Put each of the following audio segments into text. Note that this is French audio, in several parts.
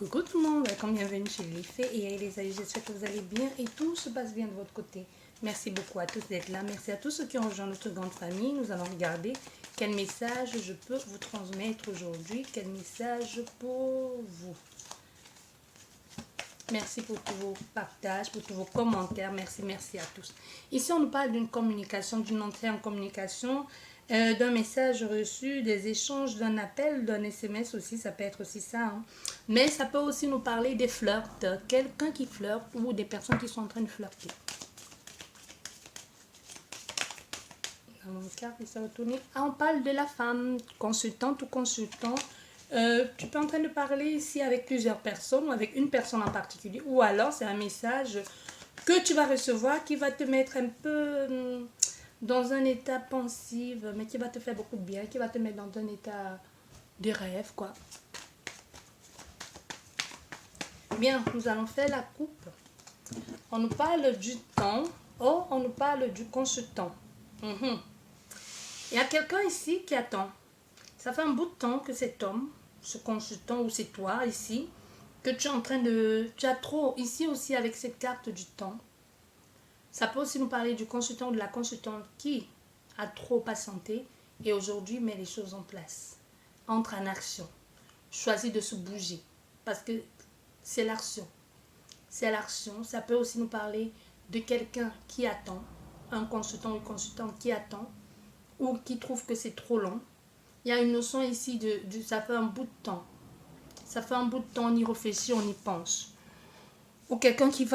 Coucou tout le monde, bienvenue chez les fées et les amis, j'espère que vous allez bien et tout se passe bien de votre côté. Merci beaucoup à tous d'être là, merci à tous ceux qui ont rejoint notre grande famille. Nous allons regarder quel message je peux vous transmettre aujourd'hui, quel message pour vous. Merci pour tous vos partages, pour tous vos commentaires, merci à tous. Ici on nous parle d'une communication, d'une entrée en communication, d'un message reçu, des échanges, d'un appel, d'un SMS aussi, ça peut être aussi ça. Hein. Mais ça peut aussi nous parler des flirts, quelqu'un qui flirte ou des personnes qui sont en train de flirter. On parle de la femme, consultante ou consultant. Tu peux en train de parler ici avec plusieurs personnes ou avec une personne en particulier. Ou alors c'est un message que tu vas recevoir qui va te mettre un peu dans un état pensif, mais qui va te faire beaucoup de bien, qui va te mettre dans un état de rêve, quoi. Bien, nous allons faire la coupe. On nous parle du temps. Oh, on nous parle du consultant. Il y a quelqu'un ici qui attend. Ça fait un bout de temps que cet homme, ce consultant ou c'est toi ici, que tu es en train de... Tu as trop ici aussi avec cette carte du temps. Ça peut aussi nous parler du consultant ou de la consultante qui a trop patienté et aujourd'hui met les choses en place. Entre en action. Choisit de se bouger. Parce que c'est l'action. C'est l'action. Ça peut aussi nous parler de quelqu'un qui attend. Un consultant ou une consultante qui attend ou qui trouve que c'est trop long. Il y a une notion ici de ça fait un bout de temps. Ça fait un bout de temps, on y réfléchit, on y pense. Ou quelqu'un qui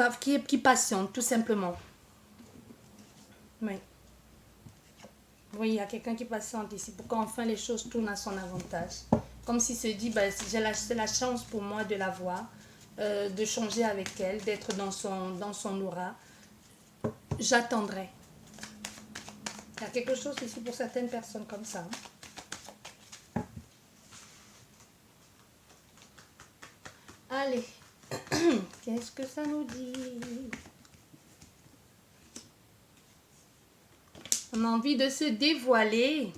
patiente, tout simplement. Oui. Oui, il y a quelqu'un qui patiente ici pour qu'enfin les choses tournent à son avantage. Comme s'il se dit, c'est la chance pour moi de la voir, de changer avec elle, d'être dans son aura. J'attendrai. Il y a quelque chose ici pour certaines personnes comme ça. Allez, qu'est-ce que ça nous dit? On a envie de se dévoiler,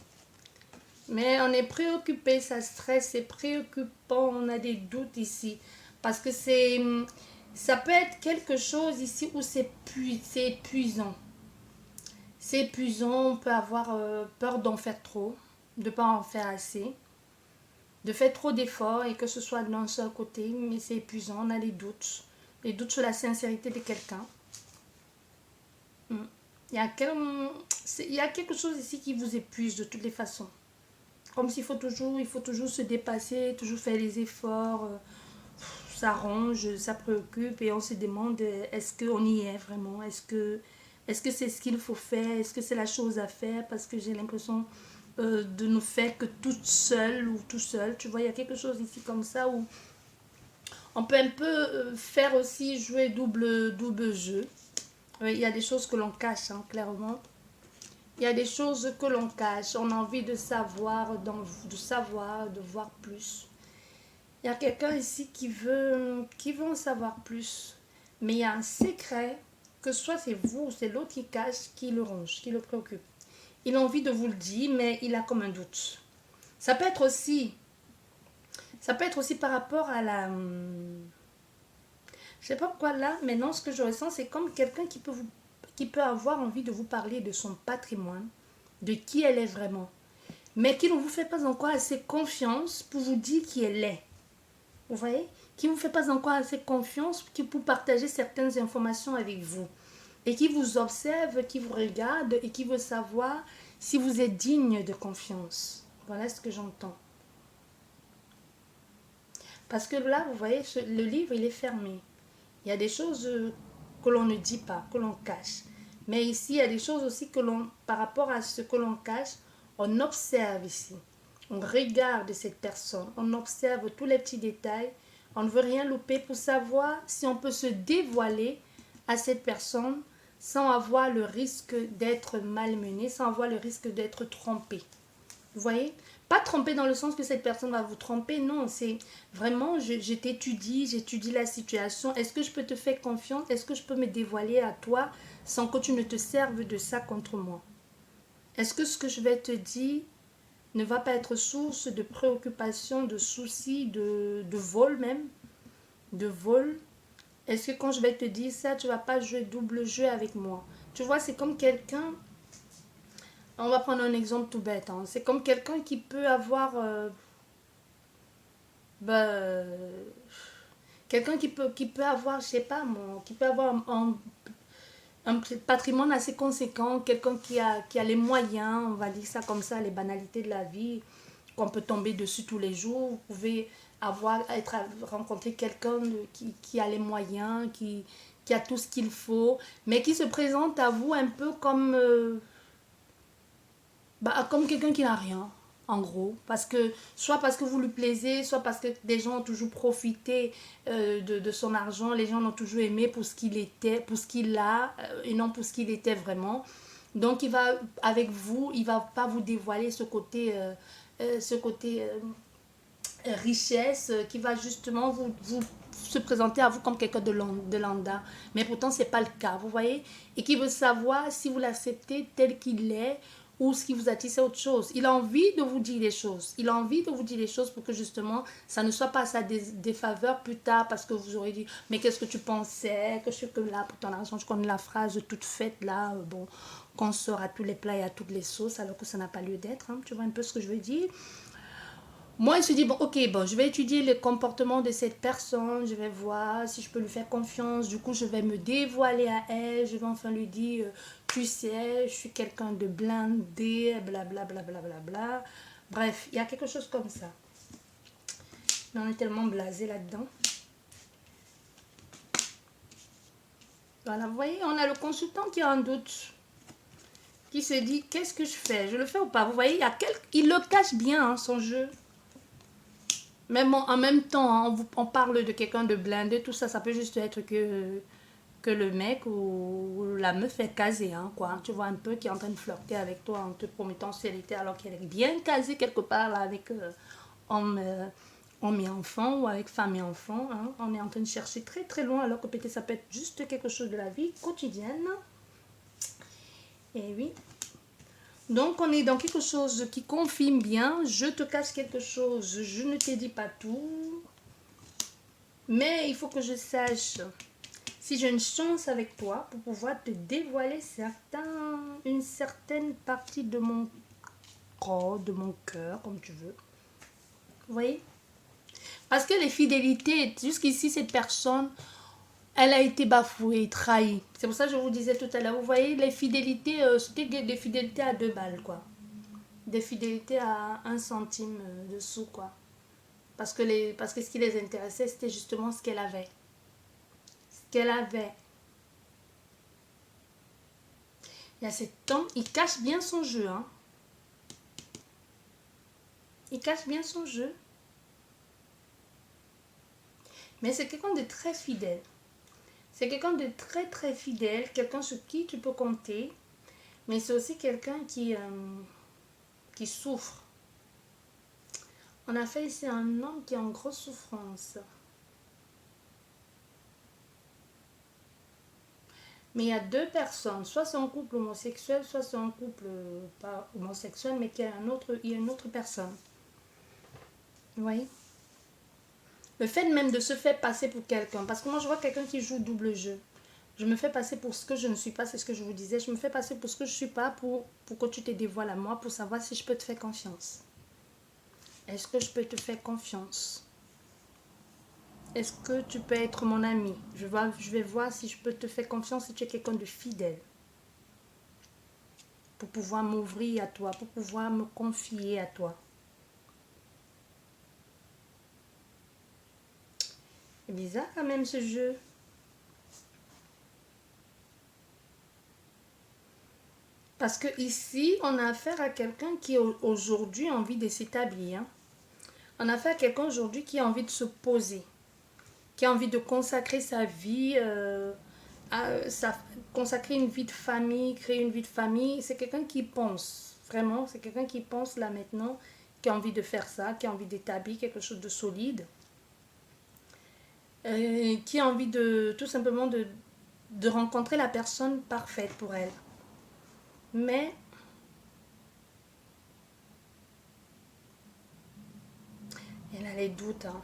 mais on est préoccupé, ça stresse, c'est préoccupant, on a des doutes ici. Parce que ça peut être quelque chose ici où c'est épuisant. C'est épuisant, on peut avoir peur d'en faire trop, de ne pas en faire assez, de faire trop d'efforts et que ce soit d'un seul côté, mais c'est épuisant, on a des doutes sur la sincérité de quelqu'un. Il y a quelque chose ici qui vous épuise de toutes les façons. Comme s'il faut toujours se dépasser, toujours faire les efforts. Ça ronge, ça préoccupe et on se demande est-ce qu'on y est vraiment? Est-ce que c'est ce qu'il faut faire? Est-ce que c'est la chose à faire? Parce que j'ai l'impression de ne faire que toute seule ou tout seul. Tu vois, il y a quelque chose ici comme ça où on peut un peu faire aussi jouer double jeu. Oui, il y a des choses que l'on cache, hein, clairement. Il y a des choses que l'on cache. On a envie de savoir, de voir plus. Il y a quelqu'un ici qui veut en savoir plus. Mais il y a un secret que soit c'est vous ou c'est l'autre qui cache, qui le ronge, qui le préoccupe. Il a envie de vous le dire, mais il a comme un doute. Ça peut être aussi par rapport à la... Je sais pas pourquoi là, maintenant ce que je ressens, c'est comme quelqu'un qui peut avoir envie de vous parler de son patrimoine, de qui elle est vraiment, mais qui ne vous fait pas encore assez confiance pour vous dire qui elle est. Vous voyez? Qui ne vous fait pas encore assez confiance pour partager certaines informations avec vous. Et qui vous observe, qui vous regarde et qui veut savoir si vous êtes digne de confiance. Voilà ce que j'entends. Parce que là, vous voyez, le livre, il est fermé. Il y a des choses que l'on ne dit pas, que l'on cache. Mais ici, il y a des choses aussi par rapport à ce que l'on cache, on observe ici. On regarde cette personne, on observe tous les petits détails. On ne veut rien louper pour savoir si on peut se dévoiler à cette personne sans avoir le risque d'être malmené, sans avoir le risque d'être trompé. Vous voyez? Pas trompé dans le sens que cette personne va vous tromper, non, c'est vraiment, je t'étudie, j'étudie la situation. Est-ce que je peux te faire confiance? Est-ce que je peux me dévoiler à toi sans que tu ne te serves de ça contre moi? Est-ce que ce que je vais te dire ne va pas être source de préoccupation, de soucis, de vol même? de vol. Est-ce que quand je vais te dire ça, tu vas pas jouer double jeu avec moi? Tu vois, c'est comme quelqu'un, on va prendre un exemple tout bête, hein. C'est comme quelqu'un qui peut avoir, ben, quelqu'un qui peut avoir, je sais pas moi, qui peut avoir un patrimoine assez conséquent, quelqu'un qui a les moyens, on va dire ça comme ça, les banalités de la vie, qu'on peut tomber dessus tous les jours. Vous pouvez rencontrer quelqu'un qui a les moyens, qui a tout ce qu'il faut, mais qui se présente à vous un peu comme, comme quelqu'un qui n'a rien, en gros. Parce que, soit parce que vous lui plaisez, soit parce que des gens ont toujours profité de son argent, les gens l'ont toujours aimé pour ce qu'il était, pour ce qu'il a, et non pour ce qu'il était vraiment. Donc, il va, avec vous, il va pas vous dévoiler ce côté richesse qui va justement vous se présenter à vous comme quelqu'un de lambda. Mais pourtant, c'est pas le cas, vous voyez. Et qui veut savoir si vous l'acceptez tel qu'il est ou ce qui vous attire, c'est autre chose. Il a envie de vous dire les choses. Il a envie de vous dire les choses pour que justement, ça ne soit pas sa défaveur plus tard parce que vous aurez dit, mais qu'est-ce que tu pensais, que je suis que là pour ton argent, je connais la phrase toute faite là, bon, qu'on sort à tous les plats et à toutes les sauces alors que ça n'a pas lieu d'être, hein. Tu vois un peu ce que je veux dire? Moi, il se dit, bon, ok, bon, je vais étudier le comportement de cette personne, je vais voir si je peux lui faire confiance. Du coup, je vais me dévoiler à elle, je vais enfin lui dire, tu sais, je suis quelqu'un de blindé, blablabla. Bla, bla, bla, bla. Bref, il y a quelque chose comme ça. Mais on est tellement blasé là-dedans. Voilà, vous voyez, on a le consultant qui a un doute, qui se dit, qu'est-ce que je fais? Je le fais ou pas? Vous voyez, il le cache bien, hein, son jeu. Même en même temps, hein, on parle de quelqu'un de blindé, tout ça, ça peut juste être que le mec ou la meuf est casée, hein, quoi. Tu vois un peu qui est en train de flirter avec toi en te promettant fidélité alors qu'elle est bien casée quelque part là, avec homme, homme et enfant ou avec femme et enfant, hein. On est en train de chercher très très loin alors que peut-être ça peut être juste quelque chose de la vie quotidienne. Et oui. Donc, on est dans quelque chose qui confirme bien. Je te cache quelque chose, je ne te dis pas tout. Mais il faut que je sache si j'ai une chance avec toi pour pouvoir te dévoiler une certaine partie de mon corps, de mon cœur, comme tu veux. Vous voyez? Parce que les fidélités, jusqu'ici, cette personne, elle a été bafouée, trahie. C'est pour ça que je vous disais tout à l'heure. Vous voyez, les fidélités, c'était des fidélités à 2 balles, quoi. Des fidélités à 1 centime de sous, quoi. Parce que ce qui les intéressait, c'était justement ce qu'elle avait. Ce qu'elle avait. Il y a cet homme, il cache bien son jeu, hein. Il cache bien son jeu. Mais c'est quelqu'un de très fidèle. C'est quelqu'un de très très fidèle, quelqu'un sur qui tu peux compter. Mais c'est aussi quelqu'un qui souffre. On a fait ici un homme qui est en grosse souffrance. Mais il y a 2 personnes, soit c'est un couple homosexuel, soit c'est un couple pas homosexuel, mais il y a une autre personne. Vous voyez? Le fait même de se faire passer pour quelqu'un, parce que moi je vois quelqu'un qui joue double jeu. Je me fais passer pour ce que je ne suis pas, c'est ce que je vous disais. Je me fais passer pour ce que je ne suis pas pour que tu te dévoiles à moi, pour savoir si je peux te faire confiance. Est-ce que je peux te faire confiance? Est-ce que tu peux être mon ami? Je vais voir si je peux te faire confiance si tu es quelqu'un de fidèle. Pour pouvoir m'ouvrir à toi, pour pouvoir me confier à toi. C'est bizarre quand même ce jeu. Parce que ici, on a affaire à quelqu'un qui aujourd'hui a envie de s'établir. On a affaire à quelqu'un aujourd'hui qui a envie de se poser, qui a envie de consacrer sa vie, consacrer une vie de famille, créer une vie de famille. C'est quelqu'un qui pense, vraiment, c'est quelqu'un qui pense là maintenant, qui a envie de faire ça, qui a envie d'établir quelque chose de solide, qui a envie de tout simplement de rencontrer la personne parfaite pour elle. Mais elle a les doutes, hein.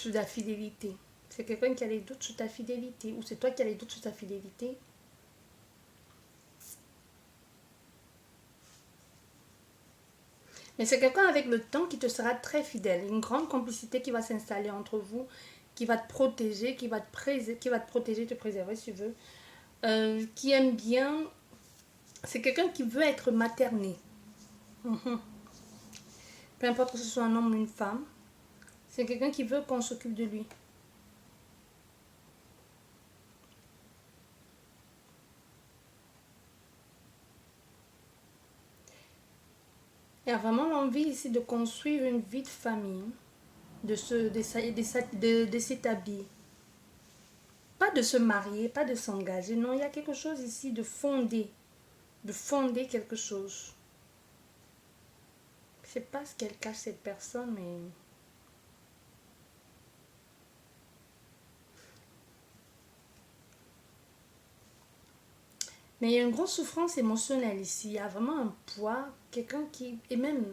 sur la fidélité. C'est quelqu'un qui a les doutes sur ta fidélité. Ou c'est toi qui as les doutes sur ta fidélité. Mais c'est quelqu'un avec le temps qui te sera très fidèle. Une grande complicité qui va s'installer entre vous, qui va te protéger, qui va te protéger, te préserver si tu veux. Qui aime bien. C'est quelqu'un qui veut être materné. Peu importe que ce soit un homme ou une femme. C'est quelqu'un qui veut qu'on s'occupe de lui. Il y a vraiment l'envie ici de construire une vie de famille, de s'établir. Pas de se marier, pas de s'engager. Non, il y a quelque chose ici de fonder quelque chose. Je ne sais pas ce qu'elle cache cette personne, mais il y a une grosse souffrance émotionnelle ici. Il y a vraiment un poids, quelqu'un qui... Et même,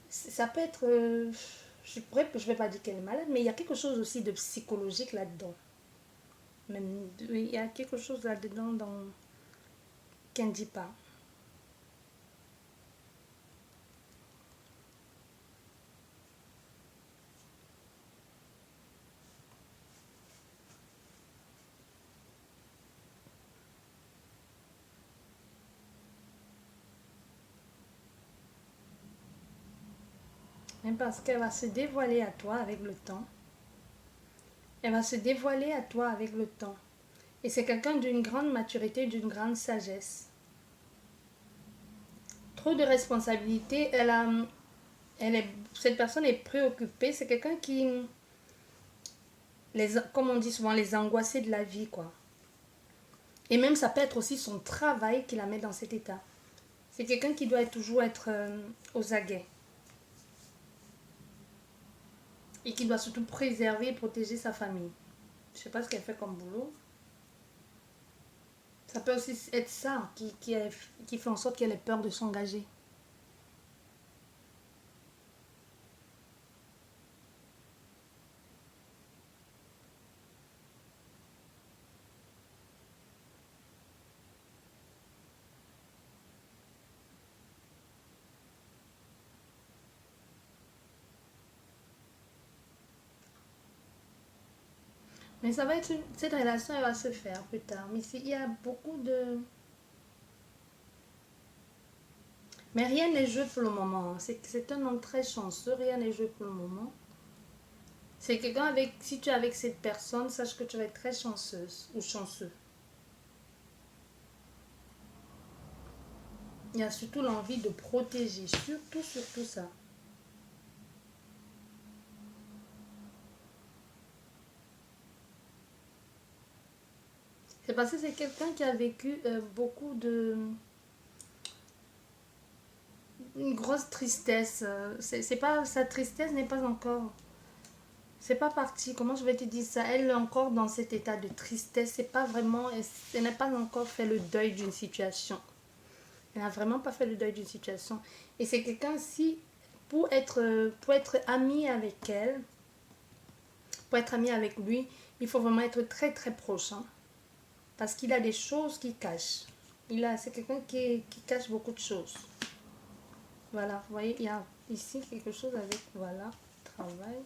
ça peut être... je ne vais pas dire qu'elle est malade, mais il y a quelque chose aussi de psychologique là-dedans. Même, il y a quelque chose là-dedans qu'elle ne dit pas. Même parce qu'elle va se dévoiler à toi avec le temps. Elle va se dévoiler à toi avec le temps. Et c'est quelqu'un d'une grande maturité, d'une grande sagesse. Trop de responsabilités. Cette personne est préoccupée. C'est quelqu'un qui, comme on dit souvent, les angoissés de la vie, quoi. Et même ça peut être aussi son travail qui la met dans cet état. C'est quelqu'un qui doit toujours être aux aguets. Et qui doit surtout préserver et protéger sa famille. Je ne sais pas ce qu'elle fait comme boulot. Ça peut aussi être ça qui fait en sorte qu'elle ait peur de s'engager. Mais ça va être cette relation, elle va se faire plus tard. Mais il y a beaucoup de... Mais rien n'est joué pour le moment. C'est un homme très chanceux. Rien n'est joué pour le moment. C'est quelqu'un avec... Si tu es avec cette personne, sache que tu vas être très chanceuse ou chanceux. Il y a surtout l'envie de protéger. Surtout ça. C'est parce que c'est quelqu'un qui a vécu beaucoup de... Une grosse tristesse. C'est pas... Sa tristesse n'est pas encore... C'est pas parti. Comment je vais te dire ça? Elle est encore dans cet état de tristesse. C'est pas vraiment... Elle n'a pas encore fait le deuil d'une situation. Elle n'a vraiment pas fait le deuil d'une situation. Et c'est quelqu'un, si... pour être ami avec elle, pour être ami avec lui, il faut vraiment être très très proche. Hein, parce qu'il a des choses qu'il cache. C'est quelqu'un qui cache beaucoup de choses. Voilà, vous voyez, il y a ici quelque chose avec, voilà, travail.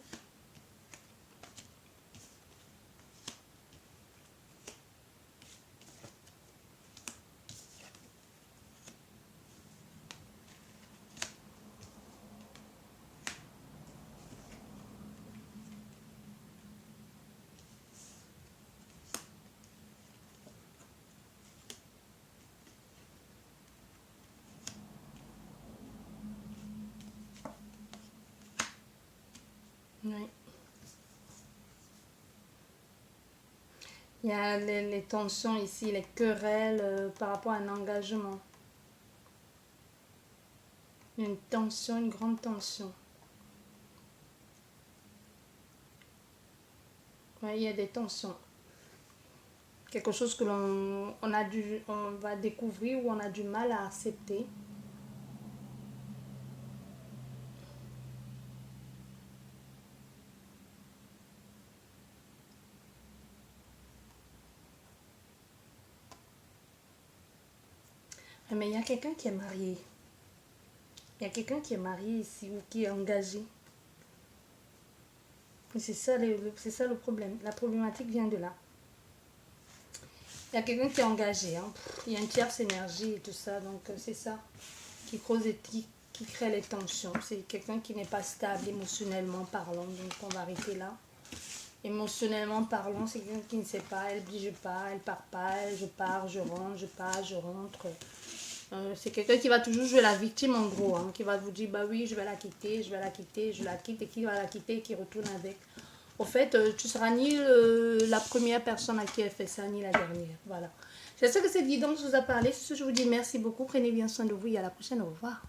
Oui. Il y a les tensions ici, les querelles par rapport à un engagement. Il y a une tension, une grande tension. Oui, il y a des tensions. Quelque chose que on va découvrir ou on a du mal à accepter. Mais il y a quelqu'un qui est marié. Il y a quelqu'un qui est marié ici ou qui est engagé. C'est ça, c'est ça le problème. La problématique vient de là. Il y a quelqu'un qui est engagé. Hein. Il y a une tierce énergie et tout ça. Donc, c'est ça qui cause et qui crée les tensions. C'est quelqu'un qui n'est pas stable émotionnellement parlant. Donc, on va arrêter là. Émotionnellement parlant, c'est quelqu'un qui ne sait pas. Elle bouge pas, elle part pas. Je pars, je rentre, je pars, je rentre. C'est quelqu'un qui va toujours jouer la victime en gros. Hein, qui va vous dire, bah oui, je vais la quitter, je vais la quitter, je la quitte. Et qui va la quitter et qui retourne avec. Au fait, tu seras ni la première personne à qui elle fait ça, ni la dernière. Voilà. J'espère que cette guidance vous a parlé. Sur ce, je vous dis merci beaucoup. Prenez bien soin de vous et à la prochaine. Au revoir.